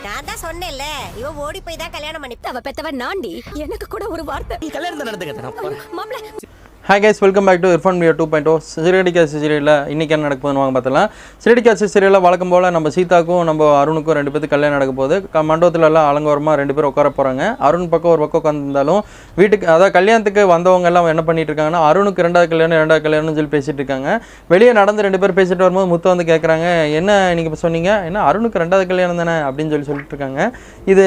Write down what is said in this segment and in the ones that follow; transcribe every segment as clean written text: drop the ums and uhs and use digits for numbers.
நான் தான் சொன்னேன்ல இவ ஓடி போய் தான் கல்யாணம் பண்ணி அவ பெத்தவன் நாண்டி. எனக்கு கூட ஒரு வார்த்தை கல்யாணம் நடந்துக்கிறேன். மாப்ள. Hi guys, welcome back to Irfan video 2.0. சிறடி காசி சீரியலில் இன்றைக்கி என்ன நடக்க போகுதுன்னு வாங்க பார்த்தலாம். சிறடி காசி சீரியலில் வழக்கம் போல் நம்ம சீதாக்கும் நம்ம அருணுக்கும் 2 பேருக்கு கல்யாணம் நடக்க போகுது. மண்டபத்தில் எல்லாம் அலங்கோரமாக 2 பேர் உட்கார போகிறாங்க. அருண் பக்கம் ஒரு பக்கம் உட்காந்துருந்தாலும் வீட்டுக்கு அதாவது கல்யாணத்துக்கு வந்தவங்க எல்லாம் என்ன பண்ணிட்டு இருக்காங்கன்னா, அருணுக்கு 2வது கல்யாணம்னு சொல்லி பேசிகிட்டு இருக்காங்க. வெளியே நடந்து 2 பேர் பேசிட்டு வரும்போது முத்து வந்து கேட்குறாங்க, என்ன நீங்கள் இப்போ சொன்னீங்க, என்ன அருணுக்கு 2வது கல்யாணம் தானே அப்படின்னு சொல்லிட்டு இருக்காங்க. இது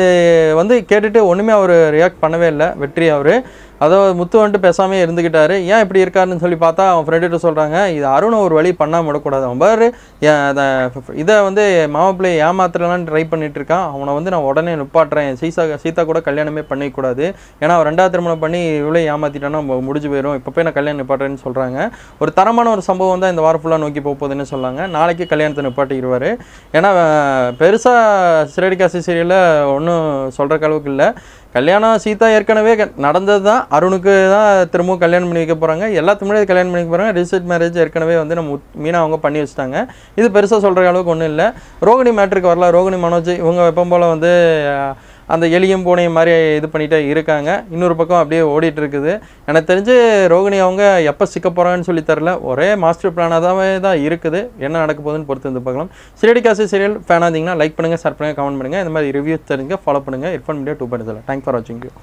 வந்து கேட்டுட்டு ஒன்றுமே அவர் ரியாக்ட் பண்ணவே இல்லை வெற்றி. அவர் அதாவது முத்து வந்துட்டு பேசாமே இருந்துக்கிட்டாரு. ஏன் இப்படி இருக்காருன்னு சொல்லி பார்த்தா அவன் ஃப்ரெண்டுகிட்ட சொல்கிறாங்க, இது அருணை ஒரு வழி பண்ணால் விடக்கூடாது. அவன் பாரு இதை வந்து மாமாப்பிள்ளையை ஏமாத்துறலான்னு ட்ரை பண்ணிட்டு இருக்கான். அவனை வந்து நான் உடனே நிப்பாட்டுறேன். சீதா கூட கல்யாணமே பண்ணிக்கூடாது. ஏன்னா அவன் 2வது திருமணம் பண்ணி இவ்வளோ ஏமாற்றிட்டான்னா முடிஞ்சு போயிடும். இப்போ போய் நான் கல்யாணம் நிப்பாட்டுறேன்னு சொல்கிறாங்க. ஒரு தரமான ஒரு சம்பவம் தான் இந்த வாரம் ஃபுல்லாக நோக்கி போகுதுன்னு சொன்னாங்க. நாளைக்கு கல்யாணத்தை நிப்பாட்டிடுவார். ஏன்னா பெருசாக சிறடி காசி சீரியலில் ஒன்றும் சொல்கிற அளவுக்கு இல்லை. கல்யாணம் சீதா ஏற்கனவே நடந்தது தான். அருணுக்கு தான் திரும்பவும் கல்யாணம் பண்ணி வைக்க போகிறாங்க. எல்லாத்துக்கு முன்னாடி கல்யாணம் பண்ணி வைக்க போகிறாங்க. ரிஜிஸ்டர்ட் மேரேஜ் ஏற்கனவே வந்து நம்ம மீனா அவங்க பண்ணி வச்சுட்டாங்க. இது பெருசாக சொல்கிற அளவுக்கு ஒன்றும் இல்லை. ரோகிணி மேட்ருக்கு வரலாம். ரோகிணி மனோஜ் இவங்க எப்போ போல் வந்து அந்த எலியும் பூனையும் மாதிரி இது பண்ணிகிட்டே இருக்காங்க. இன்னொரு பக்கம் அப்படியே ஓடிட்டு இருக்குது. எனக்கு தெரிஞ்சு ரோகிணி அவங்க எப்போ சிக்க போகிறாங்கன்னு சொல்லி தரல. ஒரே மாஸ்டர் பிளானாகவே தான் இருக்குது. என்ன நடக்க போகுதுன்னு பொறுத்து வந்து பார்க்கலாம். சிறடி காசி சீரியல் ஃபேனாக இருந்தீங்கன்னா லைக் பண்ணுங்கள், ஷேர் பண்ணுங்கள், கமெண்ட் பண்ணுங்கள். இந்த மாதிரி ரிவ்யூஸ் தெரிஞ்சுங்க, ஃபாலோ பண்ணுங்கள். இர்ஃபான் வீடியோ 2.0. தேங்க்ஸ் ஃபார் வாட்சிங் யூ.